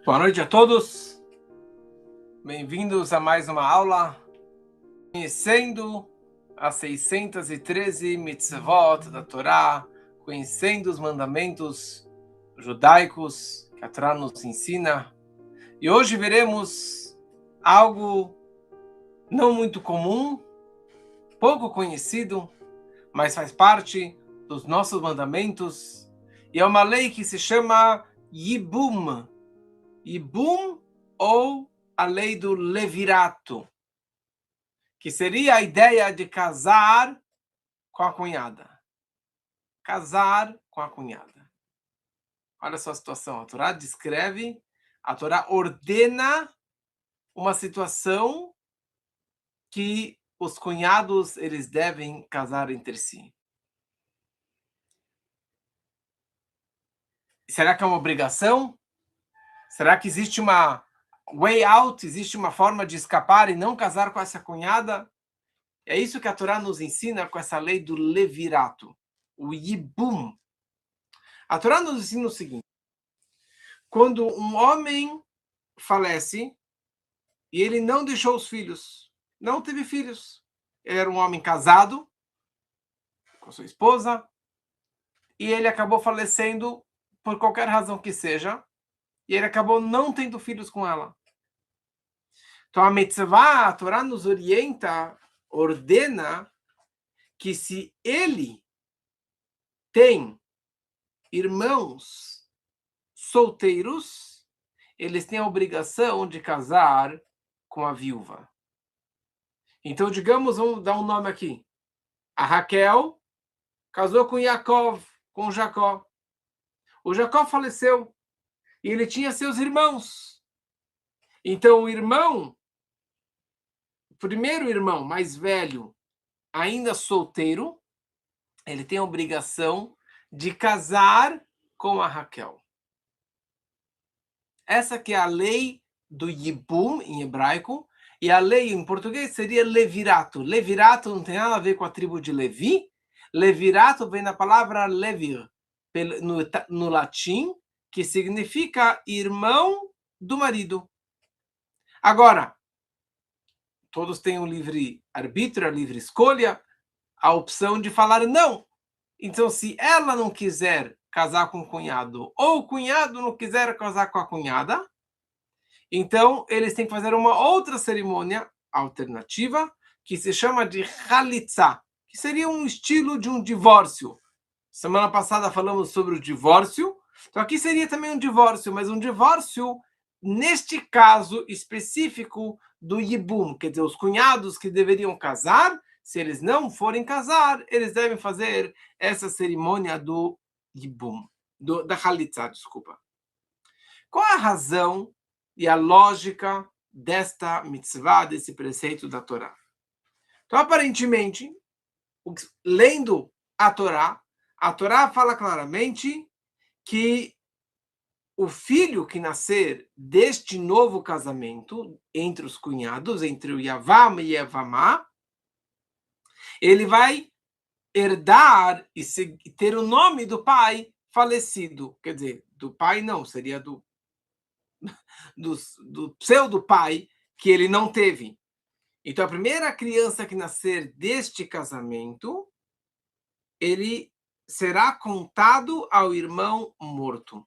Boa noite a todos, bem-vindos a mais uma aula, conhecendo as 613 mitzvot da Torá, conhecendo os mandamentos judaicos que a Torá nos ensina. E hoje veremos algo não muito comum, pouco conhecido, mas faz parte dos nossos mandamentos, e é uma lei que se chama Yibum. Yibum, ou a lei do levirato, que seria a ideia de casar com a cunhada. Casar com a cunhada. Olha só a situação. A Torá descreve, a Torá ordena uma situação que os cunhados eles devem casar entre si. Será que é uma obrigação? Será que existe uma way out? Existe uma forma de escapar e não casar com essa cunhada? É isso que a Torá nos ensina com essa lei do levirato, o yibum. A Torá nos ensina o seguinte: quando um homem falece e ele não deixou os filhos, não teve filhos, ele era um homem casado com sua esposa e ele acabou falecendo por qualquer razão que seja, e ele acabou não tendo filhos com ela. Então a mitzvah, a Torá nos orienta, ordena que se ele tem irmãos solteiros, eles têm a obrigação de casar com a viúva. Então, digamos, vamos dar um nome aqui. A Raquel casou com Yaakov, com Jacó. O Jacó faleceu e ele tinha seus irmãos. Então, o primeiro irmão mais velho, ainda solteiro, ele tem a obrigação de casar com a Raquel. Essa que é a lei do Yibum, em hebraico, e a lei em português seria levirato. Levirato não tem nada a ver com a tribo de Levi. Levirato vem da palavra levir, no latim, que significa irmão do marido. Agora, todos têm um livre arbítrio, a livre escolha, a opção de falar não. Então, se ela não quiser casar com o cunhado, ou o cunhado não quiser casar com a cunhada, então eles têm que fazer uma outra cerimônia alternativa, que se chama de Halitzá, que seria um estilo de um divórcio. Semana passada falamos sobre o divórcio, então aqui seria também um divórcio, mas um divórcio, neste caso específico do Yibum, quer dizer, os cunhados que deveriam casar, se eles não forem casar, eles devem fazer essa cerimônia do Yibum, da Halitzá, desculpa. Qual é a razão e a lógica desta mitzvah, desse preceito da Torá? Então, aparentemente, lendo a Torá fala claramente que o filho que nascer deste novo casamento entre os cunhados, entre o Yavam e Yavamá, ele vai herdar e ter o nome do pai falecido. Quer dizer, do pai não, seria do pseudo pai que ele não teve. Então, a primeira criança que nascer deste casamento, ele será contado ao irmão morto,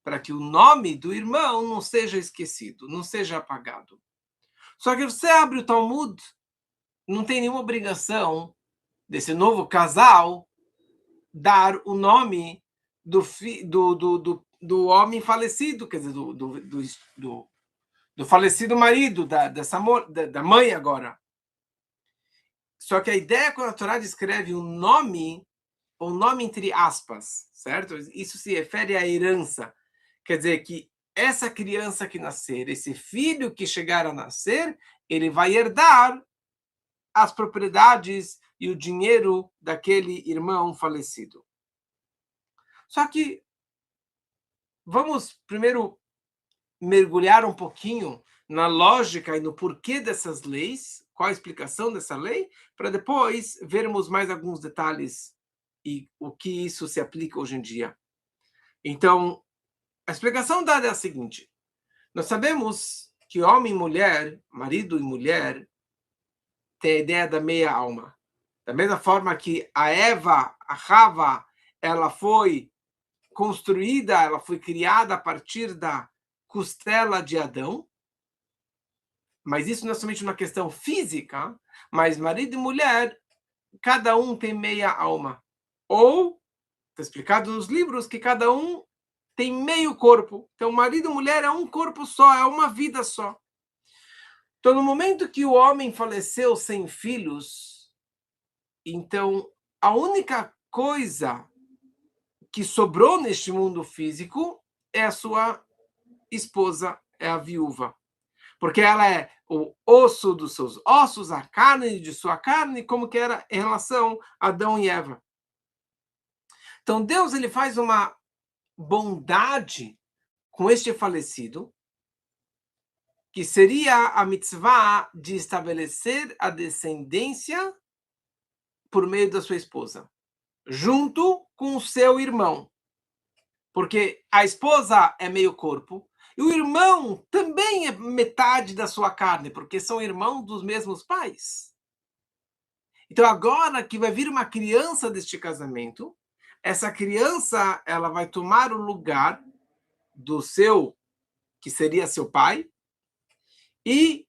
para que o nome do irmão não seja esquecido, não seja apagado. Só que você abre o Talmud, não tem nenhuma obrigação desse novo casal dar o nome do homem falecido, quer dizer, do falecido marido, da mãe agora. Só que a ideia, quando a Torá descreve o nome entre aspas, certo? Isso se refere à herança. Quer dizer que essa criança que nascer, esse filho que chegar a nascer, ele vai herdar as propriedades e o dinheiro daquele irmão falecido. Só que vamos primeiro mergulhar um pouquinho na lógica e no porquê dessas leis, qual a explicação dessa lei, para depois vermos mais alguns detalhes e o que isso se aplica hoje em dia. Então, a explicação dada é a seguinte: Nós sabemos que homem e mulher, marido e mulher, tem a ideia da meia alma. Da mesma forma que a Eva, a Rava, ela foi construída, ela foi criada a partir da costela de Adão, mas isso não é somente uma questão física, mas marido e mulher, cada um tem meia alma. Ou, está explicado nos livros, que cada um tem meio corpo. Então, marido e mulher é um corpo só, é uma vida só. Então, no momento que o homem faleceu sem filhos, então a única coisa que sobrou neste mundo físico é a sua esposa, é a viúva. Porque ela é o osso dos seus ossos, a carne de sua carne, como que era em relação a Adão e Eva. Então Deus ele faz uma bondade com este falecido, que seria a mitzvah de estabelecer a descendência por meio da sua esposa, junto com o seu irmão. Porque a esposa é meio corpo, e o irmão também é metade da sua carne, porque são irmãos dos mesmos pais. Então agora que vai vir uma criança deste casamento, essa criança ela vai tomar o lugar do seu, que seria seu pai, e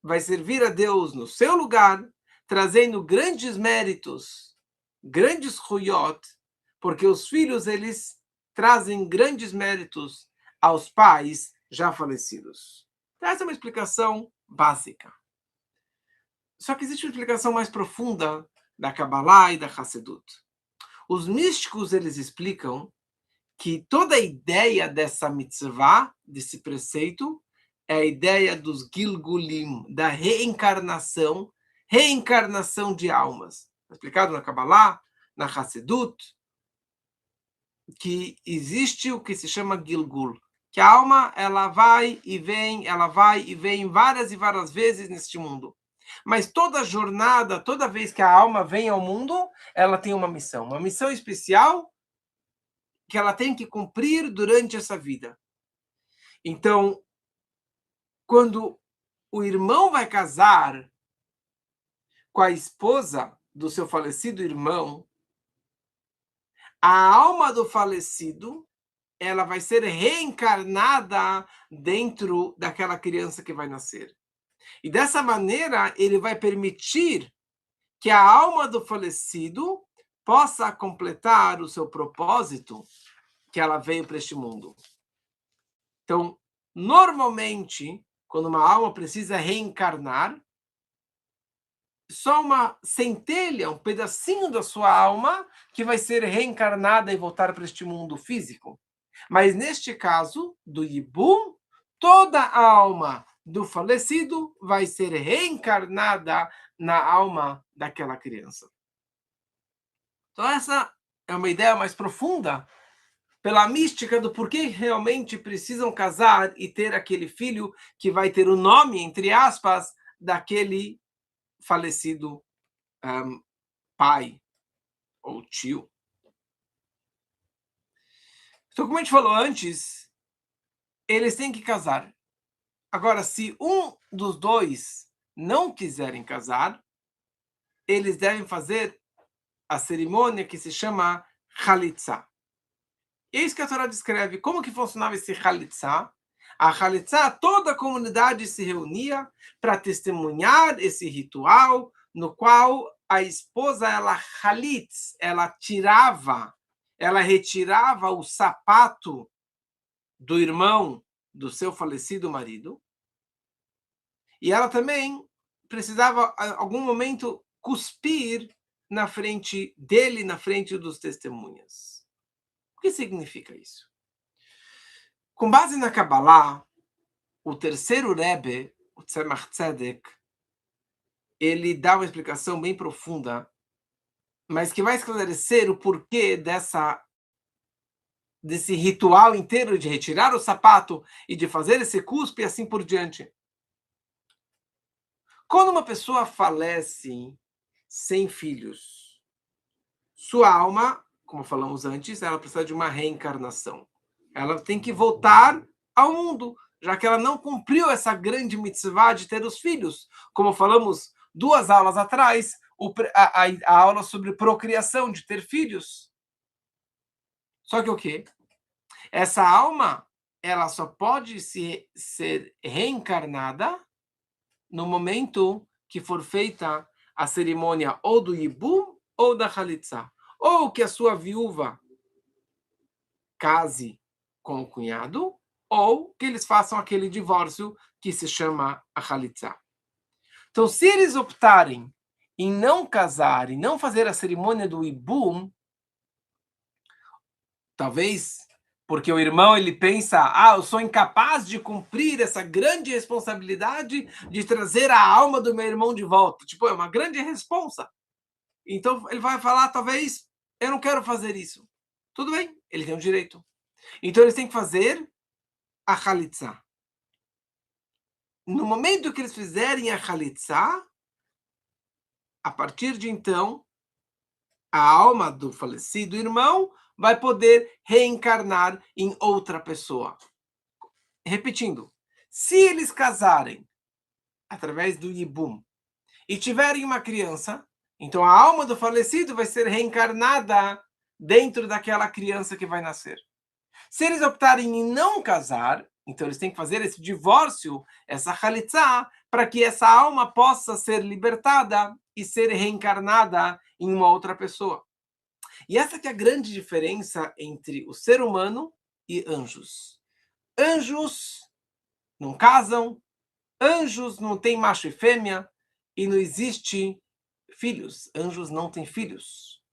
vai servir a Deus no seu lugar, trazendo grandes méritos, grandes ruiot, porque os filhos eles trazem grandes méritos aos pais já falecidos. Então, essa é uma explicação básica. Só que existe uma explicação mais profunda da Kabbalah e da Hassedut. Os místicos eles explicam que toda a ideia dessa mitzvah, desse preceito, é a ideia dos Gilgulim, da reencarnação, reencarnação de almas. Explicado na Kabbalah, na Hassedut, que existe o que se chama Gilgul, que a alma ela vai e vem várias e várias vezes neste mundo. Mas toda jornada, toda vez que a alma vem ao mundo, ela tem uma missão especial que ela tem que cumprir durante essa vida. Então, quando o irmão vai casar com a esposa do seu falecido irmão, a alma do falecido ela vai ser reencarnada dentro daquela criança que vai nascer. E dessa maneira, ele vai permitir que a alma do falecido possa completar o seu propósito que ela veio para este mundo. Então, normalmente, quando uma alma precisa reencarnar, só uma centelha, um pedacinho da sua alma que vai ser reencarnada e voltar para este mundo físico. Mas neste caso, do Yibum, toda a alma do falecido vai ser reencarnada na alma daquela criança. Então essa é uma ideia mais profunda pela mística do porquê realmente precisam casar e ter aquele filho que vai ter o nome, entre aspas, daquele falecido pai ou tio. Então, como a gente falou antes, eles têm que casar. Agora, se um dos dois não quiserem casar, eles devem fazer a cerimônia que se chama Chalitza. E é isso que a Torá descreve. Como que funcionava esse Chalitza? A Chalitza, toda a comunidade se reunia para testemunhar esse ritual, no qual a esposa, ela Chalitz, ela retirava o sapato do irmão do seu falecido marido, e ela também precisava, em algum momento, cuspir na frente dele, na frente dos testemunhas. O que significa isso? Com base na Kabbalah, o terceiro Rebbe, o Tzemach Tzedek, ele dá uma explicação bem profunda, mas que vai esclarecer o porquê desse ritual inteiro de retirar o sapato e de fazer esse cuspe e assim por diante. Quando uma pessoa falece sem filhos, sua alma, como falamos antes, ela precisa de uma reencarnação. Ela tem que voltar ao mundo, já que ela não cumpriu essa grande mitzvah de ter os filhos. Como falamos 2 aulas atrás, a aula sobre procriação, de ter filhos. Só que o quê? Essa alma, ela só pode ser reencarnada no momento que for feita a cerimônia ou do Yibum ou da Halitzá. Ou que a sua viúva case com o cunhado, ou que eles façam aquele divórcio que se chama a Halitzá. Então, se eles optarem em não casar, e não fazer a cerimônia do Ibum, talvez porque o irmão ele pensa, eu sou incapaz de cumprir essa grande responsabilidade de trazer a alma do meu irmão de volta. Tipo, é uma grande responsa. Então, ele vai falar, talvez, eu não quero fazer isso. Tudo bem, ele tem o direito. Então, eles têm que fazer a Halitzá. No momento que eles fizerem a Halitzá, a partir de então, a alma do falecido irmão vai poder reencarnar em outra pessoa. Repetindo, se eles casarem através do Yibum e tiverem uma criança, então a alma do falecido vai ser reencarnada dentro daquela criança que vai nascer. Se eles optarem em não casar, então eles têm que fazer esse divórcio, essa Halitzá, para que essa alma possa ser libertada e ser reencarnada em uma outra pessoa. E essa que é a grande diferença entre o ser humano e anjos. Anjos não casam, anjos não têm macho e fêmea, e não existe filhos. Anjos não têm filhos.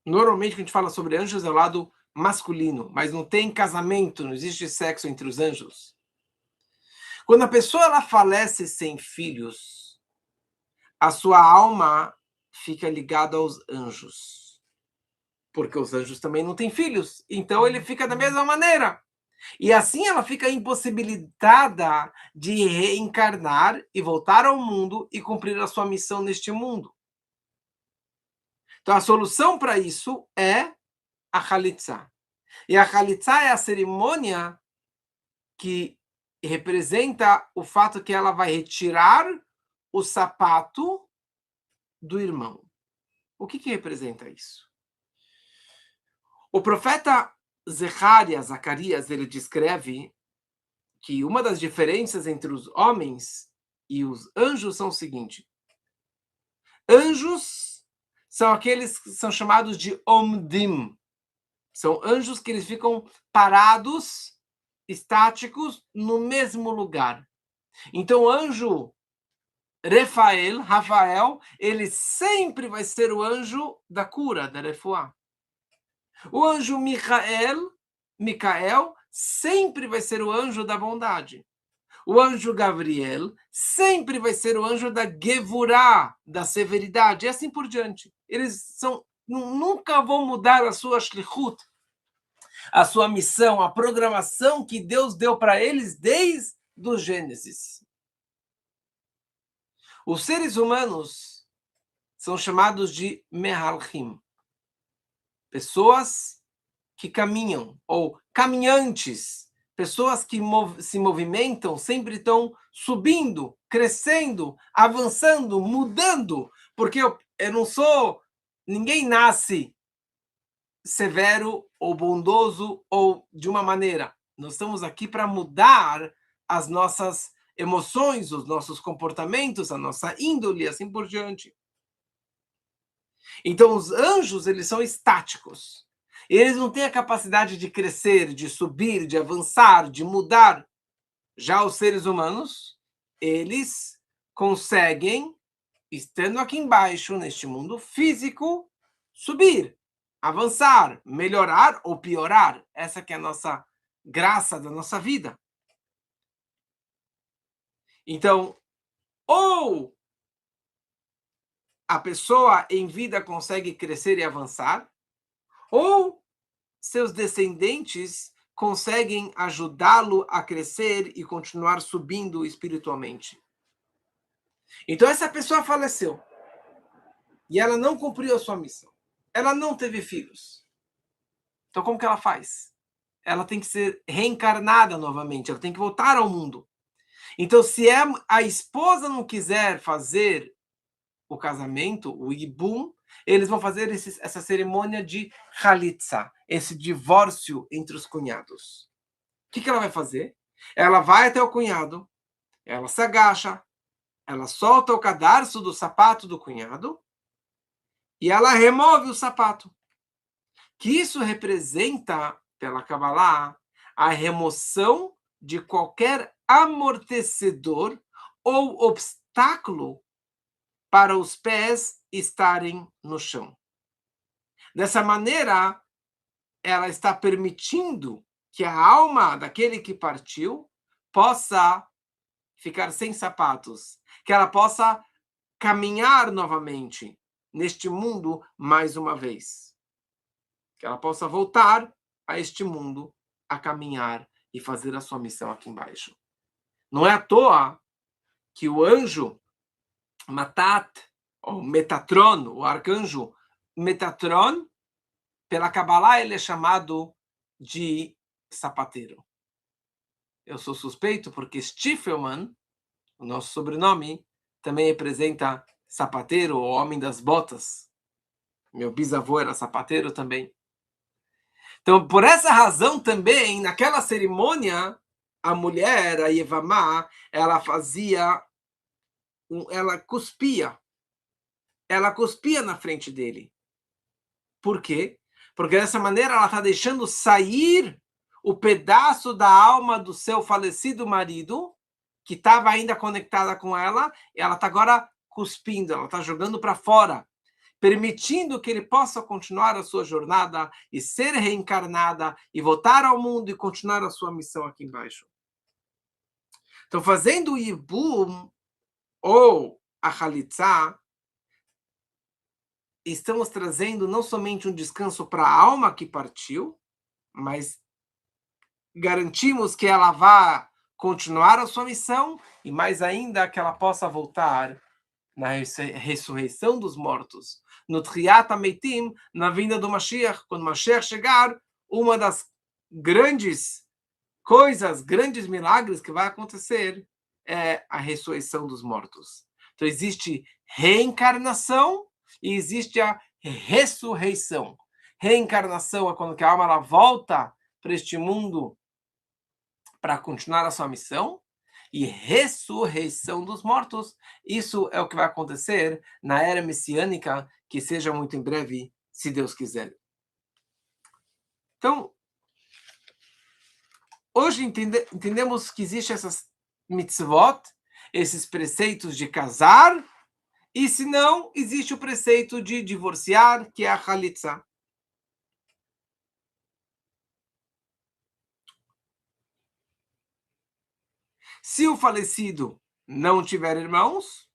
Normalmente, quando a gente fala sobre anjos, é o lado masculino, mas não tem casamento, não existe sexo entre os anjos. Quando a pessoa ela falece sem filhos, a sua alma fica ligada aos anjos. Porque os anjos também não têm filhos. Então ele fica da mesma maneira. E assim ela fica impossibilitada de reencarnar e voltar ao mundo e cumprir a sua missão neste mundo. Então a solução para isso é a Halitzá. E a Halitzá é a cerimônia que representa o fato que ela vai retirar o sapato do irmão. O que representa isso? O profeta Zacarias, ele descreve que uma das diferenças entre os homens e os anjos são o seguinte: anjos são aqueles que são chamados de omdim. São anjos que eles ficam parados, estáticos, no mesmo lugar. Então, o anjo Rafael, ele sempre vai ser o anjo da cura, da refuá. O anjo Micael, sempre vai ser o anjo da bondade. O anjo Gabriel sempre vai ser o anjo da Gevurá, da severidade, e assim por diante. Eles nunca vão mudar a sua shlichut, a sua missão, a programação que Deus deu para eles desde o Gênesis. Os seres humanos são chamados de Mehalchim, pessoas que caminham, ou caminhantes, pessoas que se movimentam, sempre estão subindo, crescendo, avançando, mudando, porque eu não sou, ninguém nasce severo ou bondoso ou de uma maneira. Nós estamos aqui para mudar as nossas emoções, os nossos comportamentos, a nossa índole, assim por diante. Então, os anjos, eles são estáticos. Eles não têm a capacidade de crescer, de subir, de avançar, de mudar. Já os seres humanos, eles conseguem, estando aqui embaixo, neste mundo físico, subir, avançar, melhorar ou piorar. Essa que é a nossa graça da nossa vida. Então, ou a pessoa em vida consegue crescer e avançar, ou seus descendentes conseguem ajudá-lo a crescer e continuar subindo espiritualmente. Então essa pessoa faleceu e ela não cumpriu a sua missão. Ela não teve filhos. Então como que ela faz? ela tem que ser reencarnada novamente, ela tem que voltar ao mundo. Então, se a esposa não quiser fazer o casamento, o ibum, eles vão fazer essa cerimônia de Khalitsa, esse divórcio entre os cunhados. O que ela vai fazer? Ela vai até o cunhado, ela se agacha, ela solta o cadarço do sapato do cunhado e ela remove o sapato. Que isso representa, pela Kabbalah, a remoção de qualquer amortecedor ou obstáculo para os pés estarem no chão. Dessa maneira, ela está permitindo que a alma daquele que partiu possa ficar sem sapatos, que ela possa caminhar novamente neste mundo mais uma vez. Que ela possa voltar a este mundo a caminhar e fazer a sua missão aqui embaixo. Não é à toa que o anjo Matat, ou Metatron, o arcanjo Metatron, pela Kabbalah ele é chamado de sapateiro. Eu sou suspeito porque Stiefelman, o nosso sobrenome, também representa sapateiro, ou homem das botas. Meu bisavô era sapateiro também. Então, por essa razão também, naquela cerimônia, a mulher, a Yevamá, ela fazia, ela cuspia na frente dele. Por quê? Porque dessa maneira ela está deixando sair o pedaço da alma do seu falecido marido, que estava ainda conectada com ela, e ela está agora cuspindo, ela está jogando para fora, permitindo que ele possa continuar a sua jornada e ser reencarnada e voltar ao mundo e continuar a sua missão aqui embaixo. Então, fazendo o Yibum ou a Khalitsa, estamos trazendo não somente um descanso para a alma que partiu, mas garantimos que ela vá continuar a sua missão e mais ainda que ela possa voltar na ressurreição dos mortos, no Triat HaMeitim, na vinda do Mashiach. Quando o Mashiach chegar, uma das grandes coisas, grandes milagres que vai acontecer é a ressurreição dos mortos. Então existe reencarnação e existe a ressurreição. Reencarnação é quando a alma ela volta para este mundo para continuar a sua missão. E ressurreição dos mortos, isso é o que vai acontecer na era messiânica, que seja muito em breve, se Deus quiser. Então, hoje entendemos que existem essas mitzvot, esses preceitos de casar, e se não, existe o preceito de divorciar, que é a Khalitsa. Se o falecido não tiver irmãos,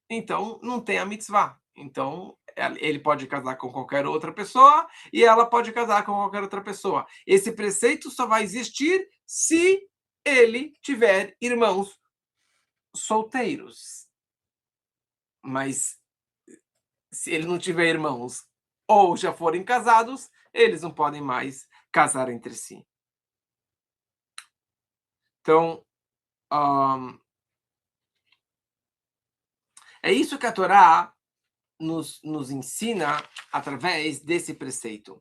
então não tem a mitzvah. Então, ele pode casar com qualquer outra pessoa e ela pode casar com qualquer outra pessoa. Esse preceito só vai existir se ele tiver irmãos solteiros. Mas se ele não tiver irmãos ou já forem casados, eles não podem mais casar entre si. Então, é isso que a Torá nos ensina através desse preceito.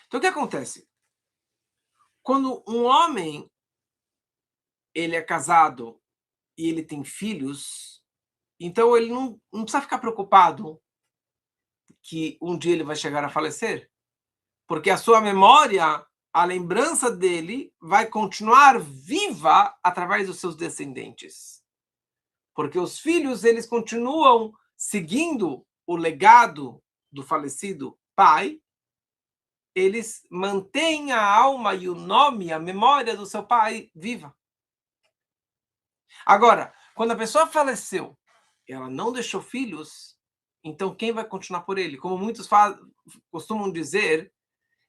Então, o que acontece? Quando um homem ele é casado e ele tem filhos, então ele não precisa ficar preocupado que um dia ele vai chegar a falecer, porque a sua memória, a lembrança dele, vai continuar viva através dos seus descendentes. Porque os filhos, eles continuam seguindo o legado do falecido pai, eles mantêm a alma e o nome, a memória do seu pai viva. Agora, quando a pessoa faleceu, ela não deixou filhos, então quem vai continuar por ele? Como muitos costumam dizer,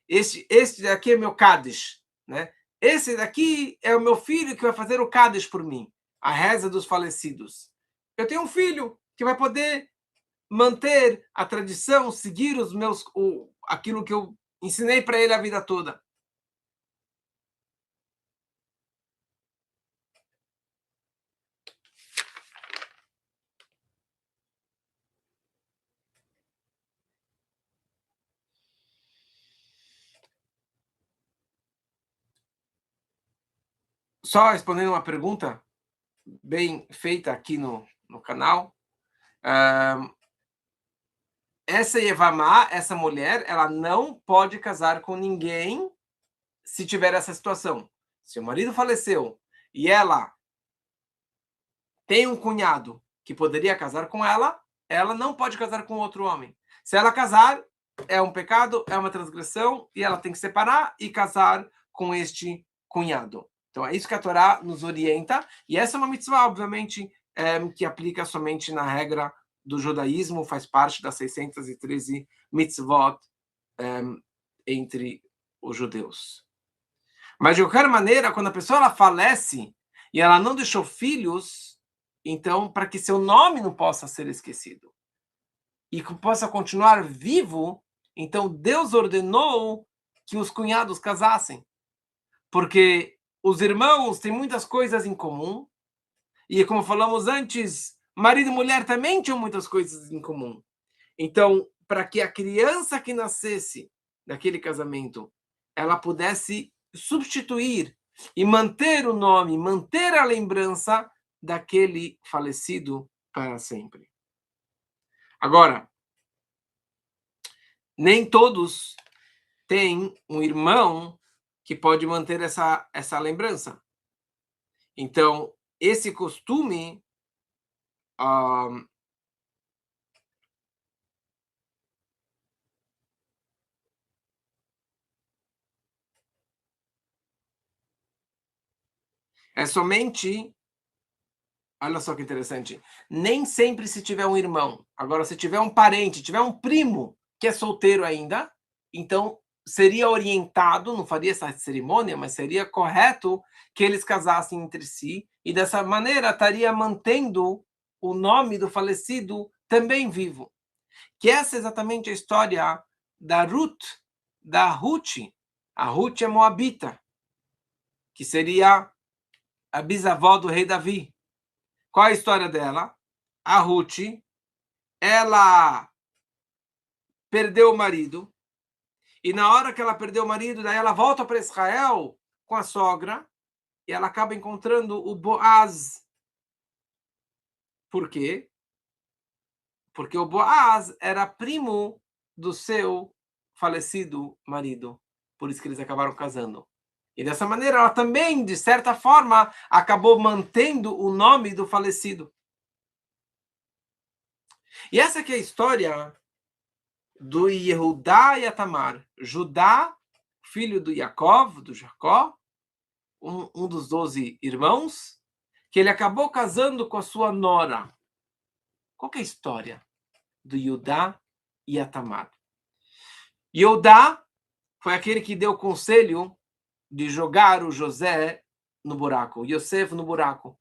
este daqui é meu Kaddish, né? Esse daqui é o meu filho que vai fazer o Kaddish por mim, a reza dos falecidos. Eu tenho um filho que vai poder manter a tradição, seguir aquilo que eu ensinei para ele a vida toda. Só respondendo uma pergunta bem feita aqui no canal. Essa Yevamá, essa mulher, ela não pode casar com ninguém se tiver essa situação. Se o marido faleceu e ela tem um cunhado que poderia casar com ela, ela não pode casar com outro homem. Se ela casar, é um pecado, é uma transgressão, e ela tem que separar e casar com este cunhado. Então, é isso que a Torá nos orienta, e essa é uma mitzvah, obviamente, que aplica somente na regra do judaísmo, faz parte das 613 mitzvot entre os judeus. Mas, de qualquer maneira, quando a pessoa ela falece e ela não deixou filhos, então, para que seu nome não possa ser esquecido e que possa continuar vivo, então Deus ordenou que os cunhados casassem. Porque os irmãos têm muitas coisas em comum, e como falamos antes, marido e mulher também tinham muitas coisas em comum. Então, para que a criança que nascesse daquele casamento, ela pudesse substituir e manter o nome, manter a lembrança daquele falecido para sempre. Agora, nem todos têm um irmão que pode manter essa lembrança. Então, esse costume é somente. Olha só que interessante. Nem sempre se tiver um irmão. Agora, se tiver um parente, tiver um primo que é solteiro ainda, então seria orientado, não faria essa cerimônia, mas seria correto que eles casassem entre si e dessa maneira estaria mantendo o nome do falecido também vivo. Que essa é exatamente a história da Ruth, da Ruth. A Ruth é moabita, que seria a bisavó do rei Davi. Qual é a história dela? A Ruth, ela perdeu o marido, e na hora que ela perdeu o marido, daí ela volta para Israel com a sogra, e ela acaba encontrando o Boaz. Por quê? Porque o Boaz era primo do seu falecido marido. Por isso que eles acabaram casando. E dessa maneira, ela também, de certa forma, acabou mantendo o nome do falecido. E essa aqui é a história do Yehudá e Tamar. Judá, filho do Yaakov, do Jacó, um dos 12 irmãos, que ele acabou casando com a sua nora. Qual que é a história do Yehudá e Tamar? Yehudá foi aquele que deu o conselho de jogar o José no buraco, o Yosef no buraco.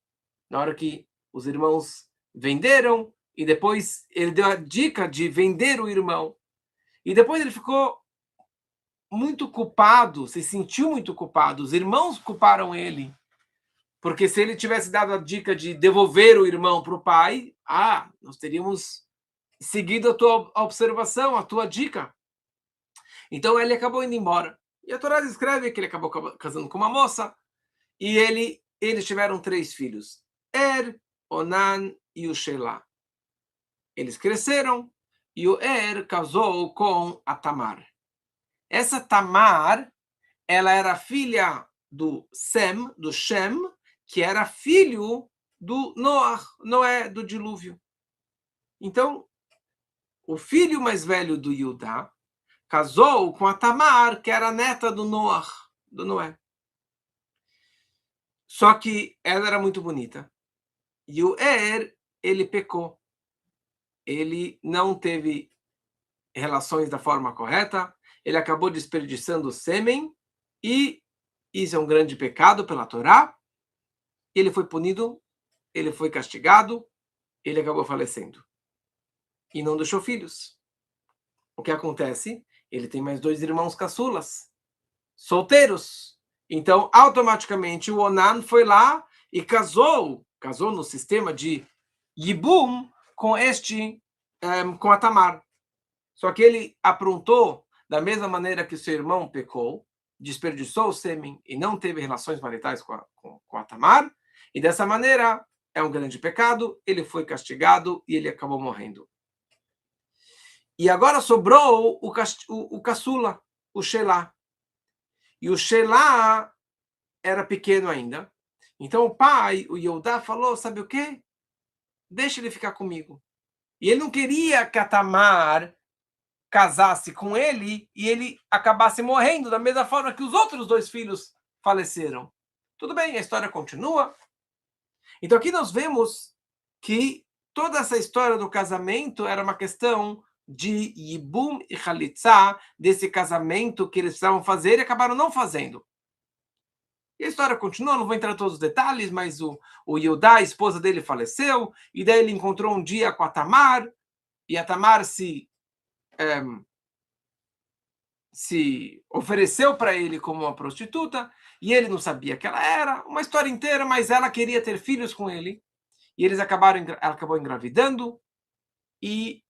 Na hora que os irmãos venderam, e depois ele deu a dica de vender o irmão. E depois ele ficou muito culpado, se sentiu muito culpado. Os irmãos culparam ele. Porque se ele tivesse dado a dica de devolver o irmão para o pai, nós teríamos seguido a tua observação, a tua dica. Então ele acabou indo embora. E a Torá descreve que ele acabou casando com uma moça. E eles tiveram 3 filhos. Onan e o Shelah. Eles cresceram. E o casou com a Tamar. Essa Tamar, ela era filha do Shem, que era filho do Noé, do dilúvio. Então, o filho mais velho do Judá casou com a Tamar, que era neta do Noé. Só que ela era muito bonita. E o ele pecou. Ele não teve relações da forma correta, ele acabou desperdiçando o sêmen, e isso é um grande pecado pela Torá. Ele foi punido, ele foi castigado, ele acabou falecendo. E não deixou filhos. O que acontece? Ele tem mais 2 irmãos caçulas, solteiros. Então, automaticamente, o Onan foi lá e casou no sistema de Yibum com com a Tamar. Só que ele aprontou da mesma maneira que seu irmão pecou, desperdiçou o sêmen e não teve relações maritais com a Tamar, e dessa maneira é um grande pecado, ele foi castigado e ele acabou morrendo. E agora sobrou o caçula, o Shelah. E o Shelah era pequeno ainda. Então o pai, o Yehudá, falou, sabe o quê? Deixa ele ficar comigo. E ele não queria que a Tamar casasse com ele e ele acabasse morrendo da mesma forma que os outros dois filhos faleceram. Tudo bem, a história continua. Então aqui nós vemos que toda essa história do casamento era uma questão de Yibum e Khalitsa, desse casamento que eles precisavam fazer e acabaram não fazendo. E a história continua, não vou entrar em todos os detalhes, mas o Yehudá, a esposa dele, faleceu, e daí ele encontrou um dia com a Tamar, e a Tamar se ofereceu para ele como uma prostituta, e ele não sabia que ela era, uma história inteira, mas ela queria ter filhos com ele, e ela acabou engravidando, e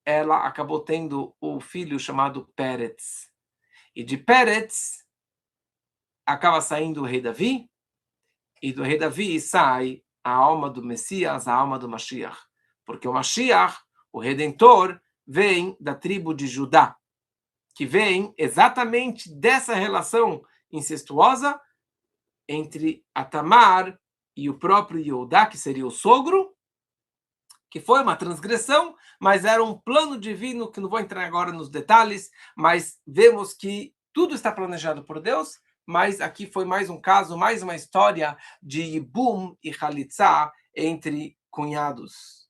ela acabou tendo o filho chamado Peretz. E de Peretz acaba saindo o rei Davi, e do rei Davi sai a alma do Messias, a alma do Mashiach. Porque o Mashiach, o Redentor, vem da tribo de Judá, que vem exatamente dessa relação incestuosa entre a Tamar e o próprio Yehudá, que seria o sogro, que foi uma transgressão, mas era um plano divino, que não vou entrar agora nos detalhes, mas vemos que tudo está planejado por Deus, mas aqui foi mais um caso, mais uma história de Yibum e Khalitsa entre cunhados.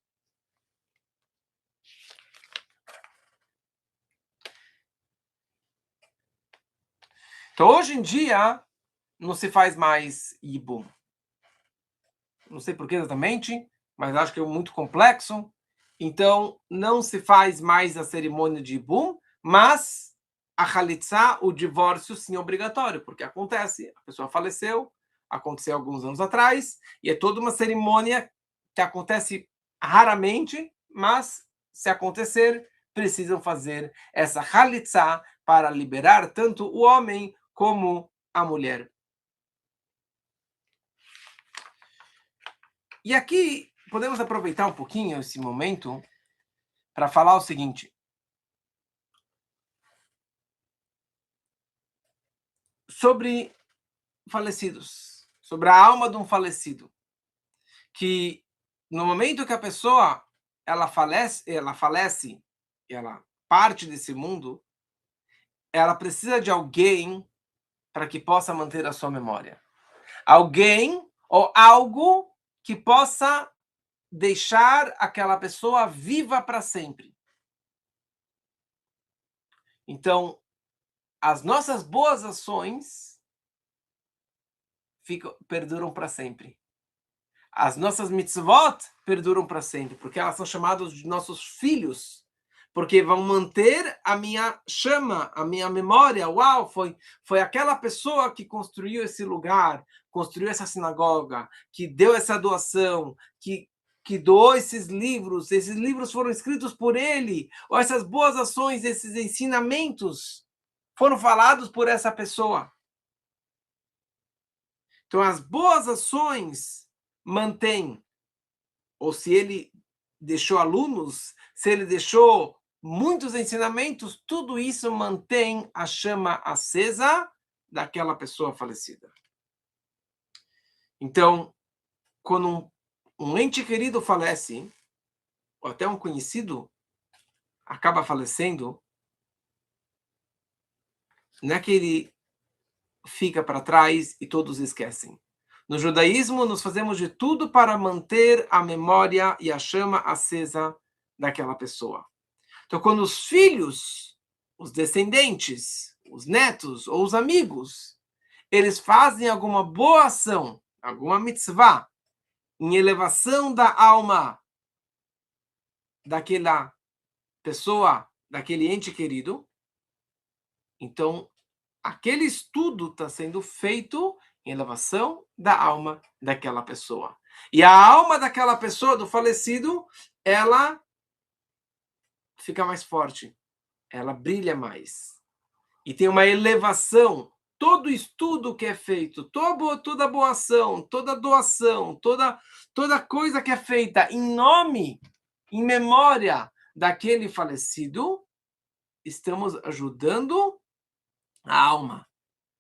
Então, hoje em dia, não se faz mais Yibum. Não sei por que exatamente, mas acho que é muito complexo. Então, não se faz mais a cerimônia de Yibum, mas a Khalitsa, o divórcio, sim, é obrigatório, porque acontece, a pessoa faleceu, aconteceu alguns anos atrás, e é toda uma cerimônia que acontece raramente, mas se acontecer, precisam fazer essa Khalitsa para liberar tanto o homem como a mulher. E aqui podemos aproveitar um pouquinho esse momento para falar o seguinte. Sobre falecidos, sobre a alma de um falecido, que no momento que a pessoa ela falece, ela parte desse mundo, ela precisa de alguém para que possa manter a sua memória. Alguém ou algo que possa deixar aquela pessoa viva para sempre. Então, as nossas boas ações perduram para sempre. As nossas mitzvot perduram para sempre, porque elas são chamadas de nossos filhos, porque vão manter a minha chama, a minha memória. Uau, foi aquela pessoa que construiu esse lugar, construiu essa sinagoga, que deu essa doação, que doou esses livros foram escritos por ele, ou essas boas ações, esses ensinamentos foram falados por essa pessoa. Então, as boas ações mantêm, ou se ele deixou alunos, se ele deixou muitos ensinamentos, tudo isso mantém a chama acesa daquela pessoa falecida. Então, quando um ente querido falece, ou até um conhecido acaba falecendo, não é que ele fica para trás e todos esquecem. No judaísmo, nós fazemos de tudo para manter a memória e a chama acesa daquela pessoa. Então, quando os filhos, os descendentes, os netos ou os amigos, eles fazem alguma boa ação, alguma mitzvah, em elevação da alma daquela pessoa, daquele ente querido, então aquele estudo está sendo feito em elevação da alma daquela pessoa. E a alma daquela pessoa, do falecido, ela fica mais forte, ela brilha mais. e tem uma elevação. Todo estudo que é feito, toda boa ação, toda doação, toda coisa que é feita em nome, em memória daquele falecido, estamos ajudando a alma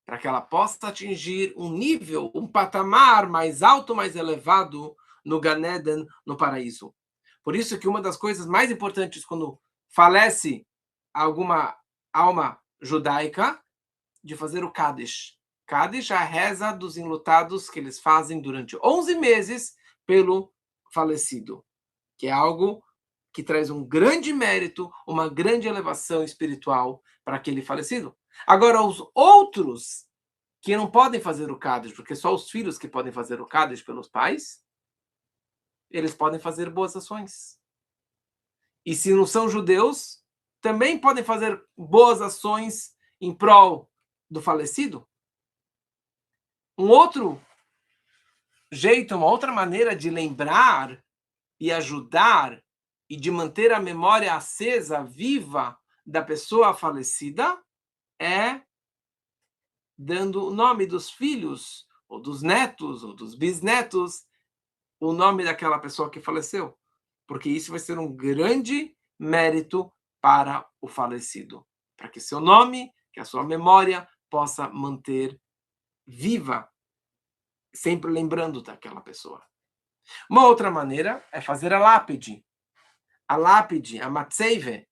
para que ela possa atingir um nível, um patamar mais alto, mais elevado no Gan Eden, no paraíso. Por isso que uma das coisas mais importantes quando falece alguma alma judaica, de fazer o Kaddish. Kaddish é a reza dos enlutados que eles fazem durante 11 meses pelo falecido, que é algo que traz um grande mérito, uma grande elevação espiritual para aquele falecido. Agora, os outros que não podem fazer o Kaddish, porque só os filhos que podem fazer o Kaddish pelos pais, eles podem fazer boas ações. E se não são judeus, também podem fazer boas ações em prol do falecido. Um outro jeito, uma outra maneira de lembrar e ajudar e de manter a memória acesa, viva da pessoa falecida é dando o nome dos filhos, ou dos netos, ou dos bisnetos, o nome daquela pessoa que faleceu. Porque isso vai ser um grande mérito para o falecido. Para que seu nome, que a sua memória possa manter viva, sempre lembrando daquela pessoa. Uma outra maneira é fazer a lápide. A lápide, a matzeive,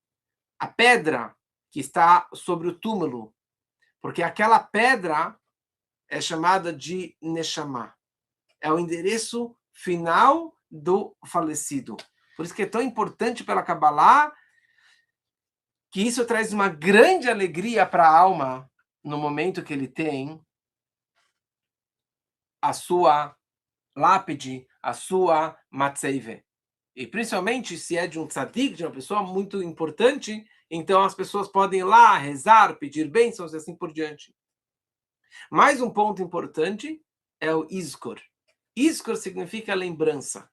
a pedra que está sobre o túmulo. Porque aquela pedra é chamada de Neshama. É o endereço final do falecido. Por isso que é tão importante pela Kabbalah que isso traz uma grande alegria para a alma no momento que ele tem a sua lápide, a sua matzeive. E principalmente se é de um tzadik, de uma pessoa muito importante, então as pessoas podem ir lá rezar, pedir bênçãos e assim por diante. Mais um ponto importante é o Izkor. Izkor significa lembrança.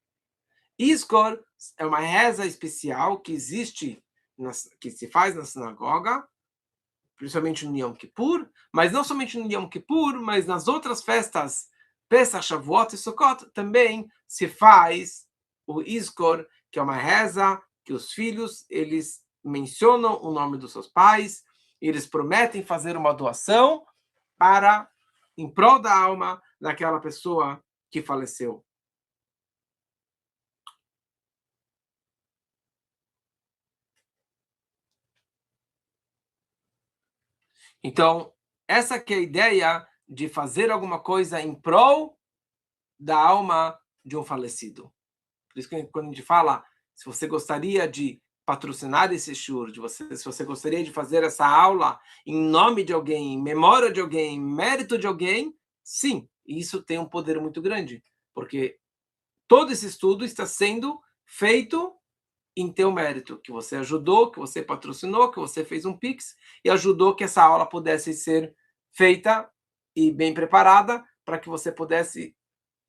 Izkor é uma reza especial que existe, que se faz na sinagoga, principalmente no Yom Kippur, mas não somente no Yom Kippur, mas nas outras festas, Pesach, Shavuot e Sukkot, também se faz o Izkor, que é uma reza que os filhos, eles mencionam o nome dos seus pais, eles prometem fazer uma doação para, em prol da alma daquela pessoa que faleceu. Então, essa que é a ideia de fazer alguma coisa em prol da alma de um falecido. Por isso que quando a gente fala, se você gostaria de patrocinar esse shiur, se você gostaria de fazer essa aula em nome de alguém, em memória de alguém, em mérito de alguém, sim, isso tem um poder muito grande, porque todo esse estudo está sendo feito em teu mérito, que você ajudou, que você patrocinou, que você fez um Pix e ajudou que essa aula pudesse ser feita e bem preparada para que você pudesse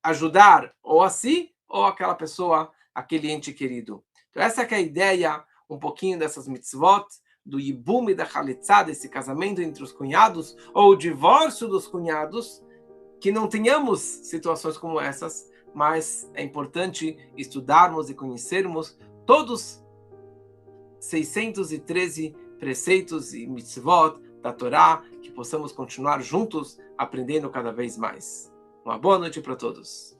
ajudar ou a si ou aquela pessoa, aquele ente querido. Então essa que é a ideia, um pouquinho dessas mitzvot, do Yibum e da Chalitzá, desse casamento entre os cunhados, ou o divórcio dos cunhados, que não tenhamos situações como essas, mas é importante estudarmos e conhecermos todos 613 preceitos e mitzvot da Torá, que possamos continuar juntos aprendendo cada vez mais. Uma boa noite para todos.